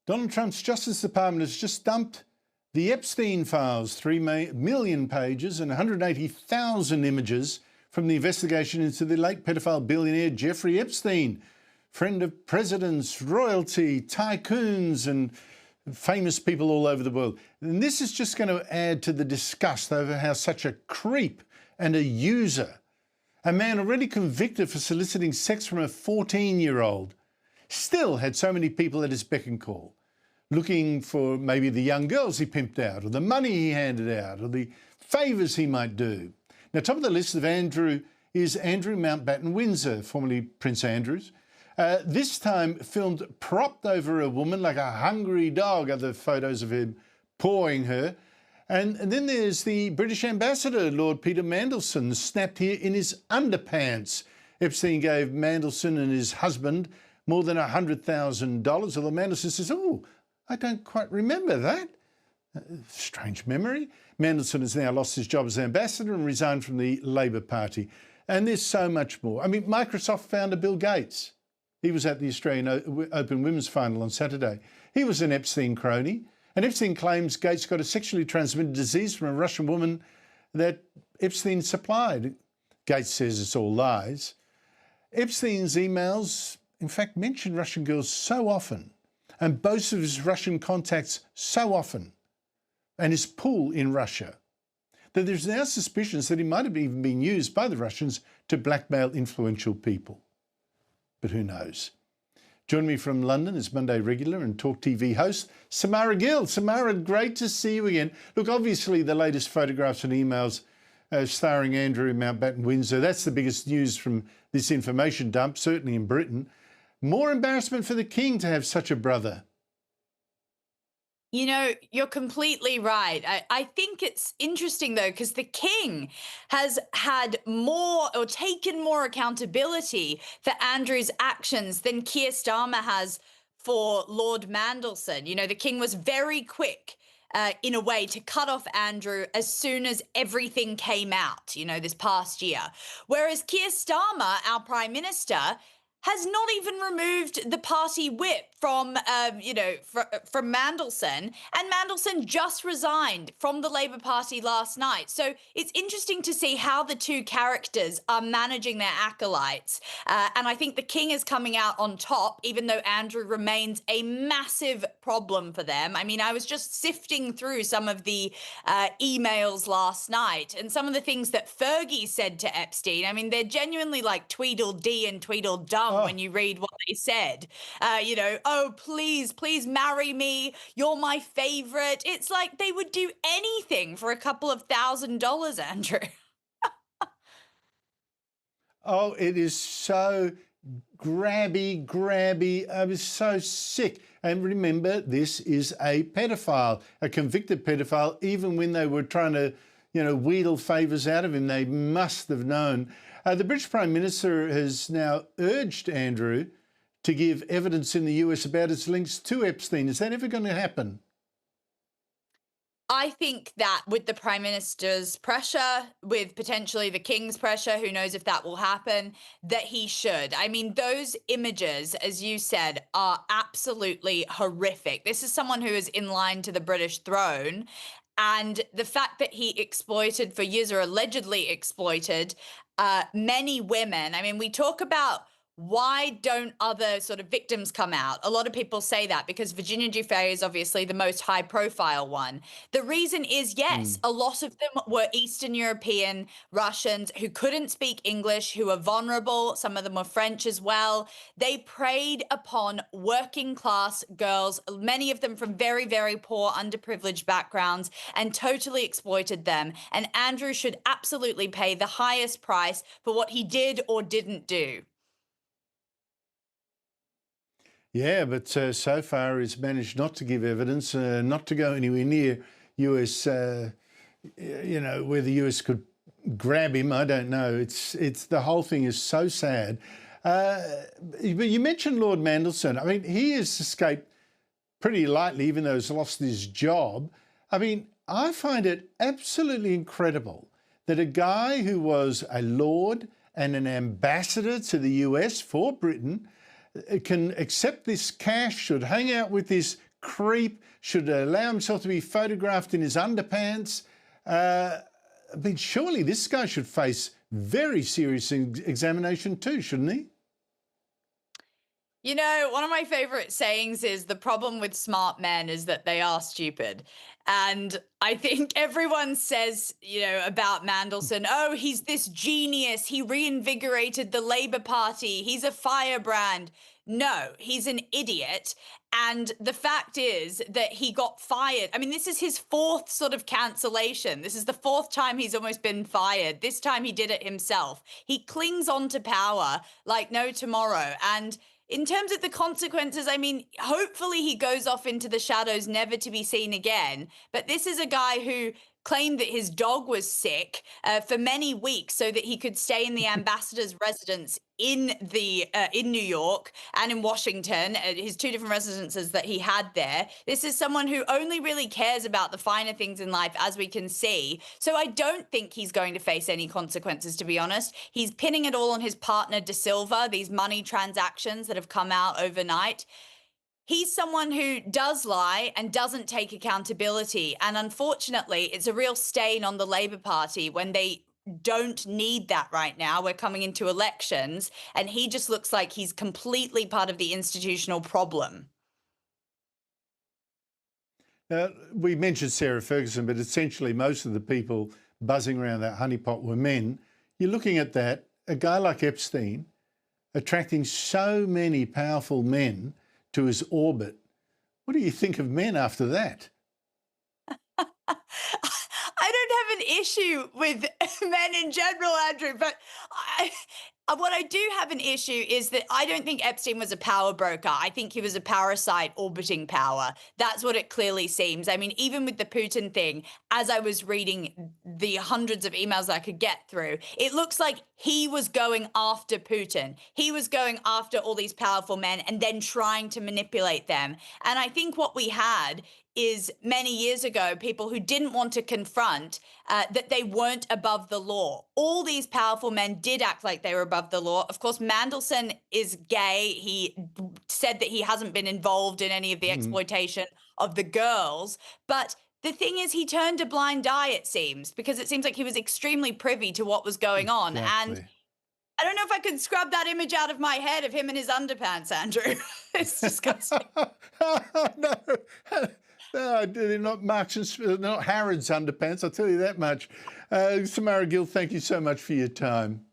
Donald Trump's Justice Department has just dumped the Epstein files, 3 million pages and 180,000 images from the investigation into the late pedophile billionaire Jeffrey Epstein, friend of presidents, royalty, tycoons and famous people all over the world. And this is just going to add to the disgust over how such a creep and a user, a man already convicted for soliciting sex from a 14-year-old, still had so many people at his beck and call, looking for maybe the young girls he pimped out, or the money he handed out, or the favours he might do. Now, top of the list of Andrew is Andrew Mountbatten Windsor, formerly Prince Andrews, this time filmed propped over a woman like a hungry dog, other photos of him pawing her. And then there's the British ambassador, Lord Peter Mandelson, snapped here in his underpants. Epstein gave Mandelson and his husband more than $100,000, although Mandelson says, oh, I don't quite remember that. Strange memory. Mandelson has now lost his job as ambassador and resigned from the Labour Party. And there's so much more. I mean, Microsoft founder Bill Gates, he was at the Australian Open Women's Final on Saturday. He was an Epstein crony. And Epstein claims Gates got a sexually transmitted disease from a Russian woman that Epstein supplied. Gates says it's all lies. Epstein's emails, in fact, mention Russian girls so often and boasts of his Russian contacts so often and his pool in Russia that there's now suspicions that he might have even been used by the Russians to blackmail influential people. But who knows? Joining me from London is Monday regular and Talk TV host Samara Gil. Samara, great to see you again. Look, obviously the latest photographs and emails starring Andrew Mountbatten Windsor, that's the biggest news from this information dump, certainly in Britain. More embarrassment for the king to have such a brother. You know, you're completely right. I think it's interesting, though, because the king has had more or taken more accountability for Andrew's actions than Keir Starmer has for Lord Mandelson. You know, the king was very quick in a way to cut off Andrew as soon as everything came out, you know, this past year. Whereas Keir Starmer, our prime minister, has not even removed the party whip from, from Mandelson. And Mandelson just resigned from the Labour Party last night. So it's interesting to see how the two characters are managing their acolytes. And I think the king is coming out on top, even though Andrew remains a massive problem for them. I mean, I was just sifting through some of the emails last night and some of the things that Fergie said to Epstein. I mean, they're genuinely like Tweedledee and Tweedledum. When you read what they said, oh, please marry me. You're my favorite. It's like they would do anything for a couple of $1,000s, Andrew. Oh, it is so grabby. I was so sick. And remember, this is a pedophile, a convicted pedophile. Even when they were trying to, wheedle favours out of him, they must have known. The British Prime Minister has now urged Andrew to give evidence in the US about his links to Epstein. Is that ever going to happen? I think that with the Prime Minister's pressure, with potentially the King's pressure, who knows if that will happen, that he should. I mean, those images, as you said, are absolutely horrific. This is someone who is in line to the British throne. And the fact that he exploited for years, or allegedly exploited, many women. I mean, we talk about why don't other sort of victims come out? A lot of people say that because Virginia Giuffre is obviously the most high profile one. The reason is, yes, a lot of them were Eastern European Russians who couldn't speak English, who were vulnerable. Some of them were French as well. They preyed upon working class girls, many of them from very, very poor, underprivileged backgrounds, and totally exploited them. And Andrew should absolutely pay the highest price for what he did or didn't do. Yeah, but so far he's managed not to give evidence, not to go anywhere near US, where the US could grab him. I don't know. It's the whole thing is so sad. But you mentioned Lord Mandelson. I mean, he has escaped pretty lightly, even though he's lost his job. I mean, I find it absolutely incredible that a guy who was a lord and an ambassador to the US for Britain can accept this cash, should hang out with this creep, should allow himself to be photographed in his underpants. I mean, surely this guy should face very serious examination too, shouldn't he? You know, one of my favorite sayings is the problem with smart men is that they are stupid. And I think everyone says, about Mandelson, oh, he's this genius. He reinvigorated the Labour Party. He's a firebrand. No, he's an idiot. And the fact is that he got fired. I mean, this is his fourth sort of cancellation. This is the fourth time he's almost been fired. This time he did it himself. He clings on to power like no tomorrow. And in terms of the consequences, I mean, hopefully he goes off into the shadows, never to be seen again. But this is a guy who claimed that his dog was sick for many weeks so that he could stay in the ambassador's residence in New York and in Washington, his two different residences that he had there. This is someone who only really cares about the finer things in life, as we can see. So I don't think he's going to face any consequences, to be honest. He's pinning it all on his partner, De Silva, these money transactions that have come out overnight. He's someone who does lie and doesn't take accountability. And unfortunately, it's a real stain on the Labour Party when they don't need that right now. We're coming into elections, and he just looks like he's completely part of the institutional problem. Now, we mentioned Sarah Ferguson, but essentially most of the people buzzing around that honeypot were men. You're looking at that, a guy like Epstein attracting so many powerful men to his orbit. What do you think of men after that? I don't have an issue with men in general, Andrew, but what I do have an issue is that I don't think Epstein was a power broker. I think he was a parasite orbiting power. That's what it clearly seems. I mean, even with the Putin thing, as I was reading the hundreds of emails I could get through, it looks like he was going after Putin. He was going after all these powerful men and then trying to manipulate them. And I think what we had is many years ago, people who didn't want to confront that they weren't above the law. All these powerful men did act like they were above the law. Of course, Mandelson is gay. He said that he hasn't been involved in any of the exploitation of the girls. But the thing is, he turned a blind eye, it seems, because it seems like he was extremely privy to what was going on. Exactly. And I don't know if I could scrub that image out of my head of him in his underpants, Andrew. It's disgusting. No. No, they're not not Harrods underpants, I'll tell you that much. Samara Gil, thank you so much for your time.